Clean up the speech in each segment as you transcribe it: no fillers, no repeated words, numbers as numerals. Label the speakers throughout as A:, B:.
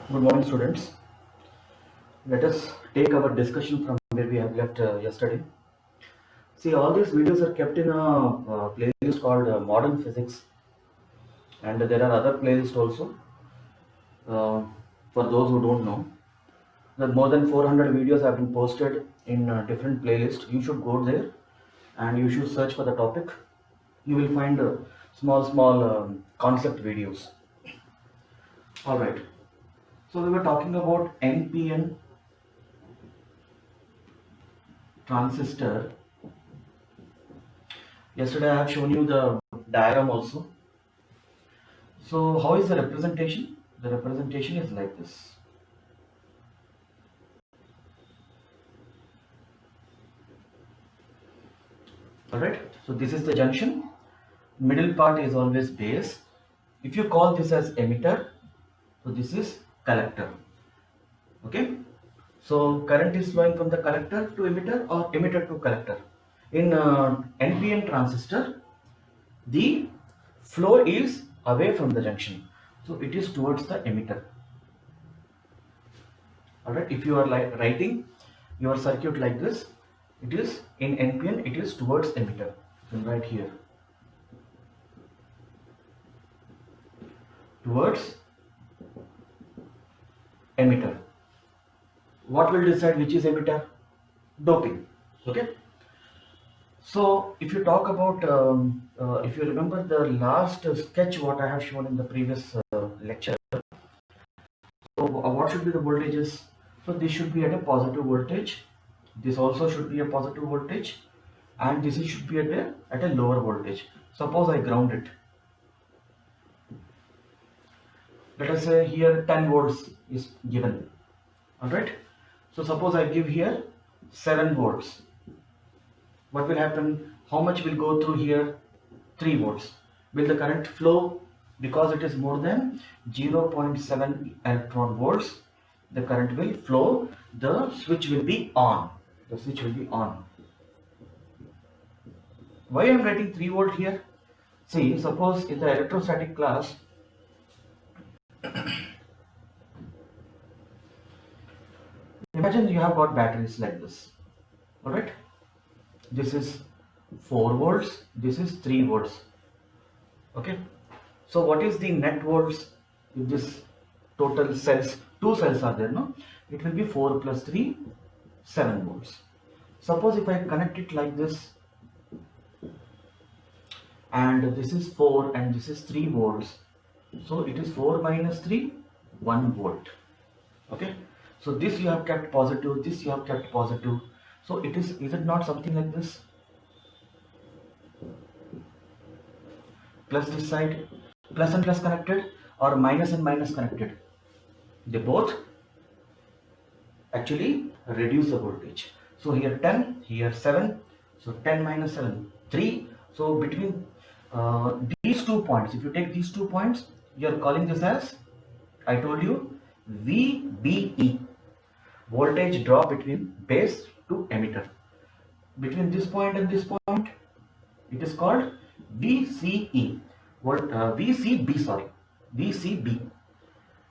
A: Good morning, students. Let us take our discussion from where we have left yesterday. See, all these videos are kept in a playlist called Modern Physics, and there are other playlists also. For those who don't know, that more than 400 videos have been posted in different playlists. You should go there and you should search for the topic. You will find small concept videos. All right. So we were talking about NPN transistor. Yesterday I have shown you the diagram also. So how is the representation? The representation is like this. Alright, so this is the junction. Middle part is always base. If you call this as emitter, so this is collector. Okay, so current is flowing from the collector to emitter or emitter to collector. In NPN transistor, the flow is away from the junction, so it is towards the emitter. Alright, if you are writing your circuit like this, it is in NPN, it is towards emitter. You can write here towards emitter. What will decide which is emitter? Doping. Okay. So if you talk about, if you remember the last sketch what I have shown in the previous lecture, so what should be the voltages? So this should be at a positive voltage. This also should be a positive voltage, and this should be at a lower voltage. Suppose I ground it. Let us say here 10 volts is given. Alright. So suppose I give here 7 volts. What will happen? How much will go through here? 3 volts. Will the current flow? Because it is more than 0.7 electron volts, the current will flow. The switch will be on. The switch will be on. Why I am writing 3 volt here? See, suppose in the electrostatic class, imagine you have got batteries like this. Alright, this is 4 volts, this is 3 volts. Okay, so what is the net volts if this total cells, 2 cells are there, no? It will be 4 plus 3, 7 volts. Suppose if I connect it like this, and this is 4 and this is 3 volts, so it is 4 minus 3, 1 volt. Okay, so this you have kept positive, this you have kept positive, so is it not something like this? Plus this side, plus and plus connected, or minus and minus connected? They both actually reduce the voltage. So here 10, here 7, so 10 minus 7, 3. So between these 2 points, if you take these 2 points, you are calling this as, I told you, VBE, voltage drop between base to emitter. Between this point and this point, it is called VCE, VCB, sorry, VCB.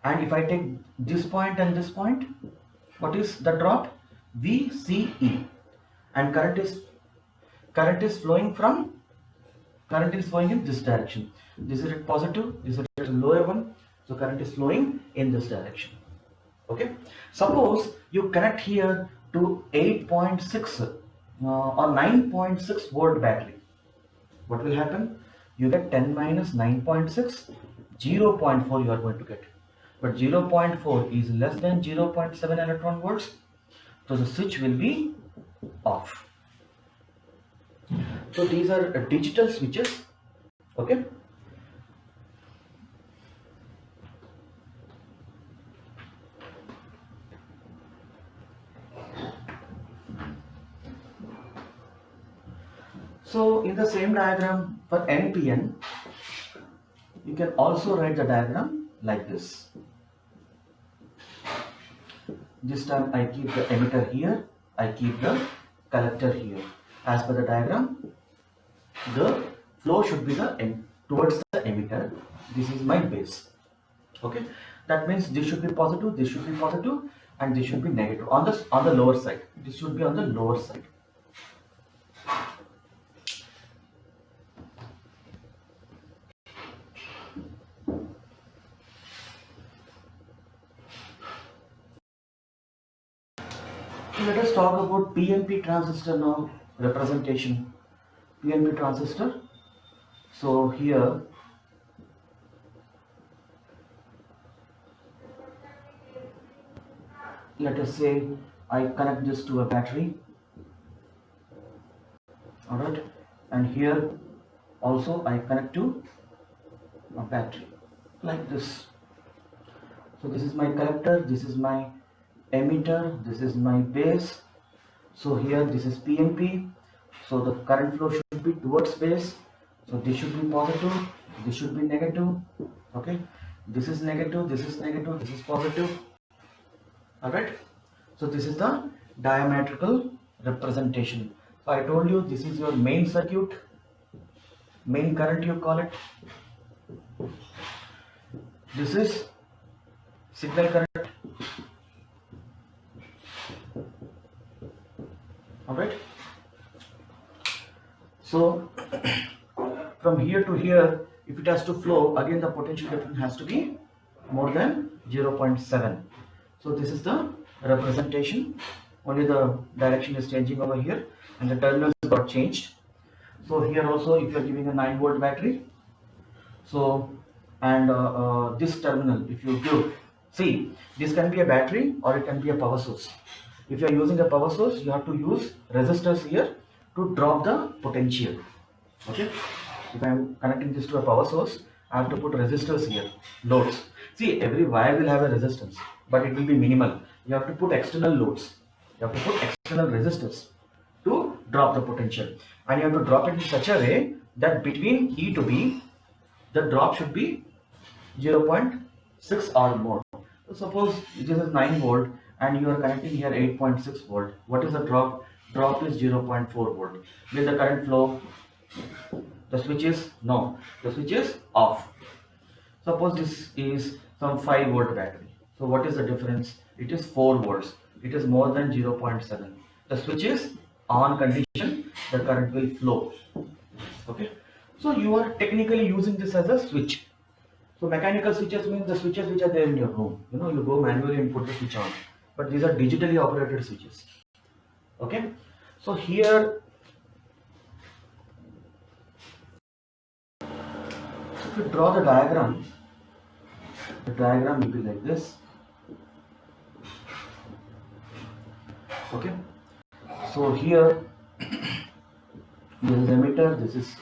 A: And if I take this point and this point, what is the drop? VCE. And current is flowing in this direction. This is at positive, this is at lower one, so current is flowing in this direction. Okay, suppose you connect here to 8.6 or 9.6 volt battery. What will happen? You get 10 minus 9.6, 0.4 you are going to get. But 0.4 is less than 0.7 electron volts, so the switch will be off. So these are digital switches. Okay. So in the same diagram for NPN, you can also write the diagram like this. This time I keep the emitter here, I keep the collector here. As per the diagram, the flow should be towards the emitter. This is my base. Okay, That means this should be positive, this should be positive, and this should be negative on the lower side. This should be on the lower side. Let us talk about PNP transistor now, representation. PNP transistor. So here let us say I connect this to a battery, alright, and here also I connect to a battery like this. So this is my collector, this is my emitter, this is my base. So here this is PNP, so the current flow should be towards base. So this should be positive, this should be negative, okay, this is negative, this is negative, this is positive. Alright, so this is the diametrical representation. So I told you this is your main circuit, main current you call it. This is signal current. Alright, so from here to here, if it has to flow, again the potential difference has to be more than 0.7. So this is the representation, only the direction is changing over here and the terminals got changed. So here also if you are giving a 9-volt battery, so and this terminal if you give, see this can be a battery or it can be a power source. If you are using a power source, you have to use resistors here to drop the potential. Okay, if I am connecting this to a power source, I have to put resistors here, loads. See, every wire will have a resistance, but it will be minimal. You have to put external loads, you have to put external resistors to drop the potential, and you have to drop it in such a way that between E to B the drop should be 0.6 or more. So suppose this is 9 volt and you are connecting here 8.6 volt. What is the drop? Drop is 0.4 volt. Will the current flow? The switch is no, the switch is off. Suppose this is some 5 volt battery. So what is the difference? It is 4 volts. It is more than 0.7. The switch is on condition, the current will flow. Okay, so you are technically using this as a switch. So mechanical switches means the switches which are there in your home. You know, you go manually and put the switch on, but these are digitally operated switches. Okay, so here if you draw the diagram will be like this. Okay, so here this is emitter, this is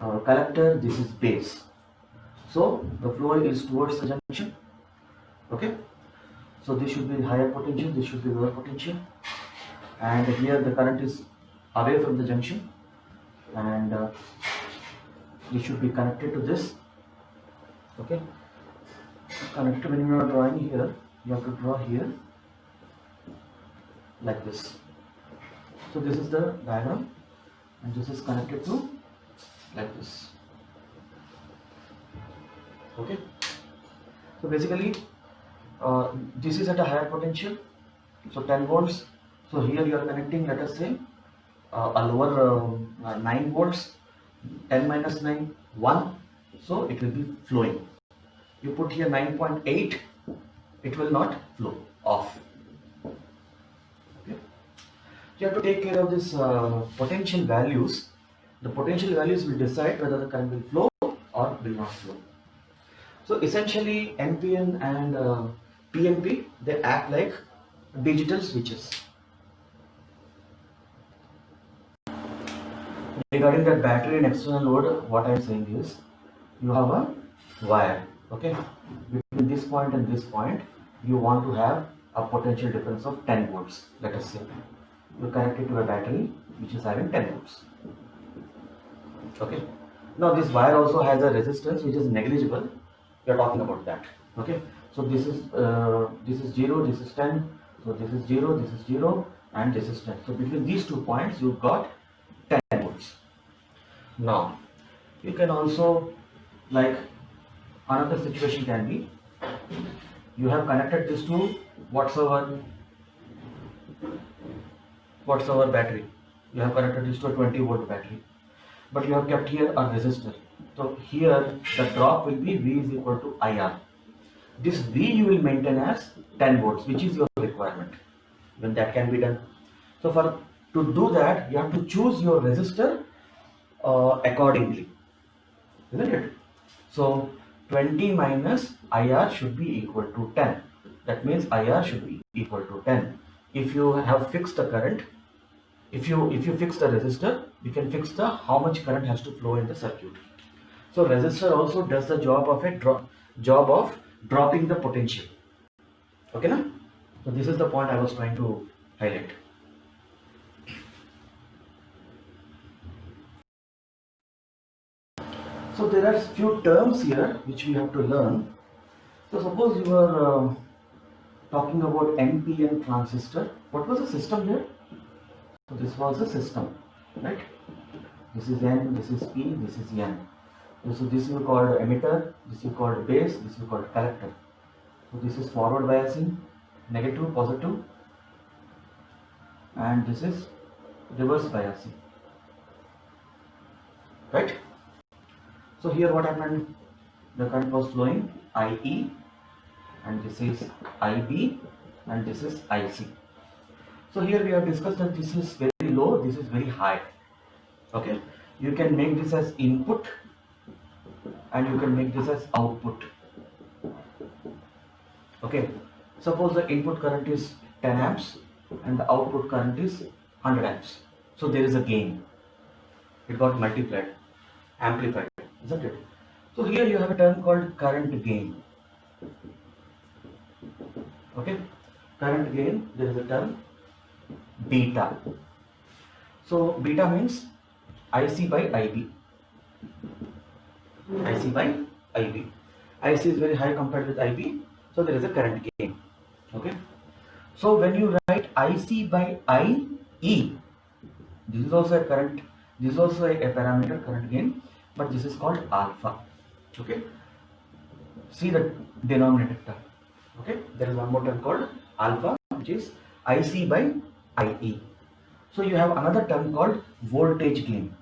A: collector, this is base. So the flow is towards the junction. Okay, so this should be higher potential, this should be lower potential, and here the current is away from the junction, and this should be connected to this. Okay, connected. When you are drawing here, you have to draw here like this. So this is the diagram, and this is connected to like this. Okay, so basically this is at a higher potential, so 10 volts. So here you are connecting, let us say a lower 9 volts, 10 minus 9, 1, so it will be flowing. You put here 9.8, it will not flow, off. Okay, you have to take care of this potential values. The potential values will decide whether the current will flow or will not flow. So essentially NPN and PNP, they act like digital switches. Regarding that battery and external load, what I am saying is, you have a wire, okay, between this point and this point, you want to have a potential difference of 10 volts, let us say. You connect it to a battery which is having 10 volts. Okay, now this wire also has a resistance which is negligible. We are talking about that. Okay, so this is 0, this is 10, so this is 0, this is 0, and this is 10. So between these 2 points you got 10 volts. Now you can also, like, another situation can be, You have connected this to whatsoever battery. You have connected this to a 20-volt battery, but you have kept here a resistor. So here the drop will be V is equal to IR. This V you will maintain as 10 volts, which is your requirement. When that can be done. So to do that, you have to choose your resistor accordingly, isn't it? So 20 minus IR should be equal to 10. That means IR should be equal to 10. If you have fixed the current, if you fix the resistor, you can fix the how much current has to flow in the circuit. So resistor also does the job of dropping the potential. Okay, na? So this is the point I was trying to highlight. So there are few terms here which we have to learn. So suppose you are talking about NPN transistor. What was the system here? So this was the system, right? This is N, this is P, this is N. So this is called emitter, this is called base, this is called collector. So this is forward biasing, negative, positive, and this is reverse biasing, right? So here what happened? The current was flowing IE, and this is IB, and this is IC. So here we have discussed that this is very low, this is very high. Okay, you can make this as input and you can make this as output. Okay, suppose the input current is 10 amps and the output current is 100 amps. So there is a gain. It got multiplied, amplified, isn't it? So here you have a term called current gain. Okay, current gain, there is a term beta. So beta means IC by IB. IC by IB. IC is very high compared with IB, so there is a current gain. Okay. So when you write IC by IE, this is also a current. This is also a parameter, current gain, but this is called alpha. Okay. See the denominator term. Okay. There is one more term called alpha, which is IC by IE. So you have another term called voltage gain.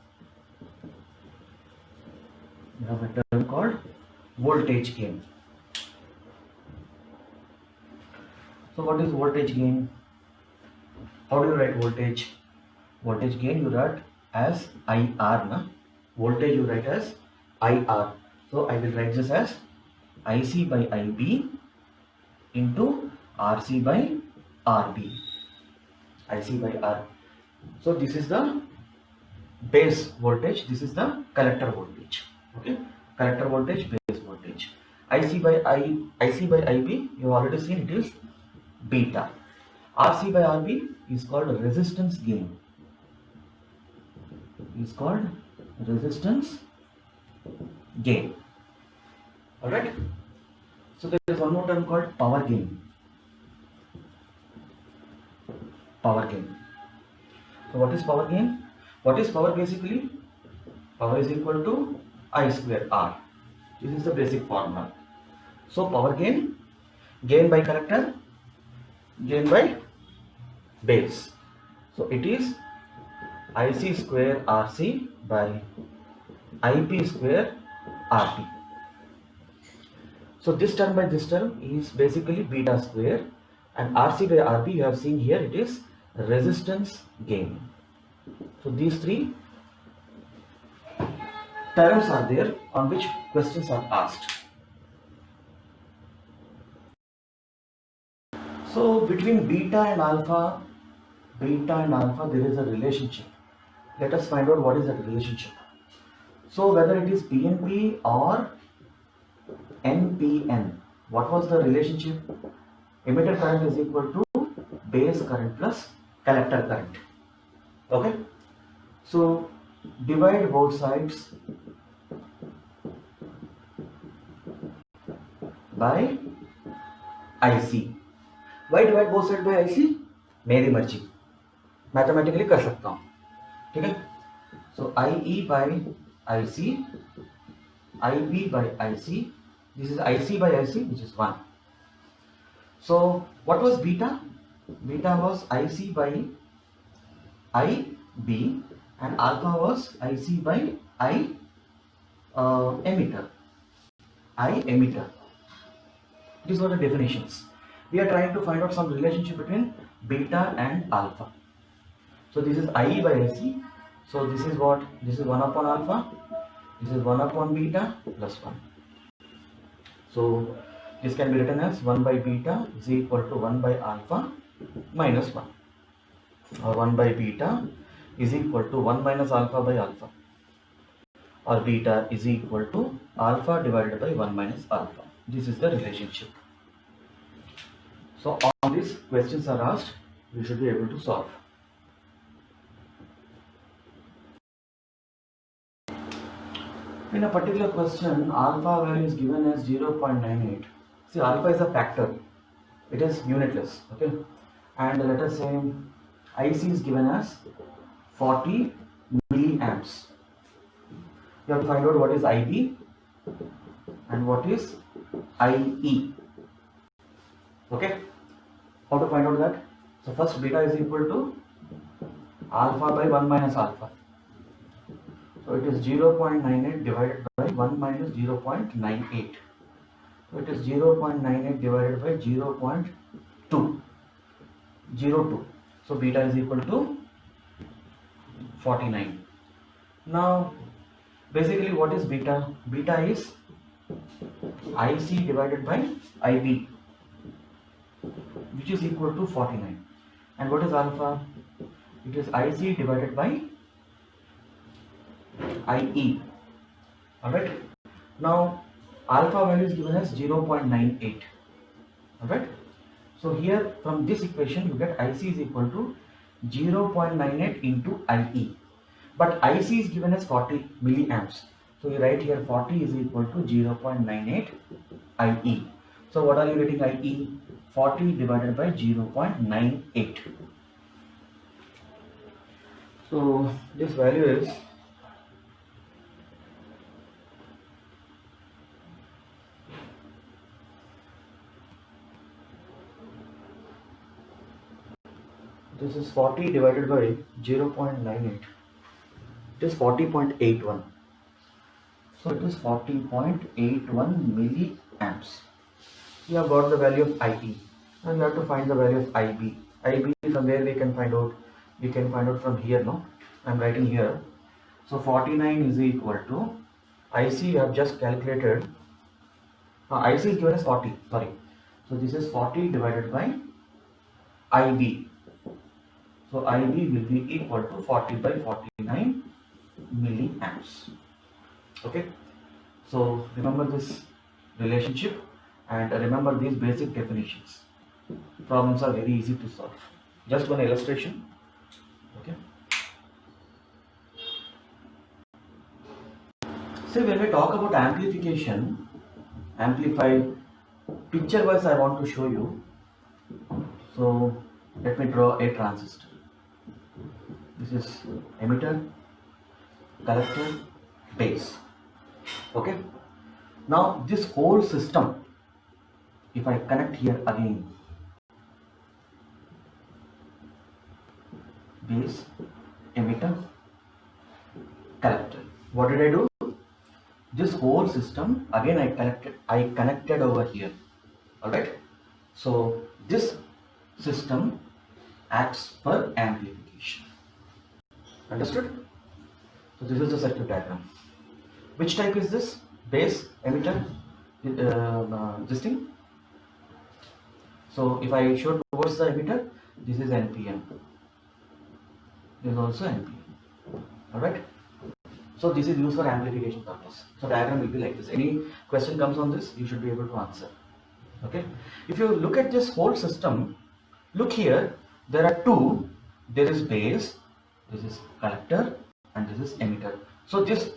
A: You have a term called voltage gain. So what is voltage gain? How do you write voltage? Voltage gain you write as IR. Na? Voltage you write as IR. So I will write this as IC by IB into RC by RB. IC by R. So this is the base voltage. This is the collector voltage. Okay, collector voltage, base voltage. IC by IB, you have already seen it is beta. RC by RB is called resistance gain. Is called resistance gain. Alright. So there is one more term called power gain. Power gain. So what is power gain? What is power basically? Power is equal to I square R. This is the basic formula. So power gain, gain by collector, gain by base. So it is IC square RC by IP square RP. So this term by this term is basically beta square, and RC by RP you have seen here it is resistance gain. So these three terms are there on which questions are asked. So between beta and alpha there is a relationship. Let us find out what is that relationship. So whether it is PNP or NPN, what was the relationship? Emitter current is equal to base current plus collector current. Okay, so divide both sides by IC. Why divide both sides by IC? मेरी मर्जी, mathematically कर सकता हूँ, ठीक है. So IE by IC, IB by IC, this is IC by IC, which is 1. So what was beta? Beta was IC by IB, and alpha was IC by I emitter. I emitter. These were the definitions. We are trying to find out some relationship between beta and alpha. So this is IE by IC. So this is what? This is 1 upon alpha. This is 1 upon beta plus 1. So this can be written as 1 by beta is equal to 1 by alpha minus 1. Or 1 by beta is equal to 1 minus alpha by alpha. Or beta is equal to alpha divided by 1 minus alpha. This is the relationship. So on these questions are asked, you should be able to solve. In a particular question, alpha value is given as 0.98. See, alpha is a factor. It is unitless. Okay. And let us say IC is given as 40 milliamps. You have to find out what is IB and what is IE. Okay. How to find out that? So first beta is equal to alpha by 1 minus alpha. So it is 0.98 divided by 1 minus 0.98. So it is 0.98 divided by 0.2. 02. So beta is equal to 49. Now basically what is beta? Beta is IC divided by IB, which is equal to 49. And what is alpha? It is IC divided by IE. Alright. Now alpha value is given as 0.98. Alright. So here from this equation you get IC is equal to 0.98 into IE. But IC is given as 40 milliamps. So you write here 40 is equal to 0.98 IE. So what are you getting IE? 40 divided by 0.98. So this value is this is 40 divided by 0.98. It is 40.81. So it is 40.81 milliamps. You have got the value of IE. Now you have to find the value of IB. IB from where we can find out? We can find out from here, no? I am writing here. So 49 is equal to IC you have just calculated. IC is given as 40. Sorry. So this is 40 divided by IB. So IB will be equal to 40 by 49 milliamps. Okay. So remember this relationship and remember these basic definitions. Problems are very easy to solve. Just one illustration. Okay. So when we talk about amplification, amplify, picture wise I want to show you. So let me draw a transistor. This is emitter, collector, base. Okay. Now this whole system, if I connect here again, base, emitter, collector. What did I do? This whole system again I connected over here. Alright. So this system acts for amplification. Understood? So this is the circuit diagram. Which type is this? Base, emitter, this thing. So if I show towards the emitter, this is NPN. This is also NPN. Alright. So this is used for amplification purpose. So diagram will be like this. Any question comes on this, you should be able to answer. Okay. If you look at this whole system, look here, there are two. There is base, this is collector, and this is emitter. So this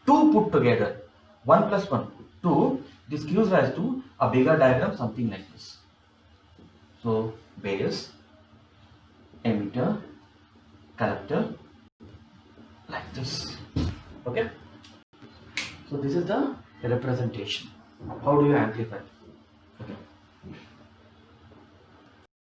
A: two put together, 1 plus 1, 2, this gives rise to a bigger diagram, something like this. So base, emitter, collector, like this. Okay. So this is the representation. How do you amplify?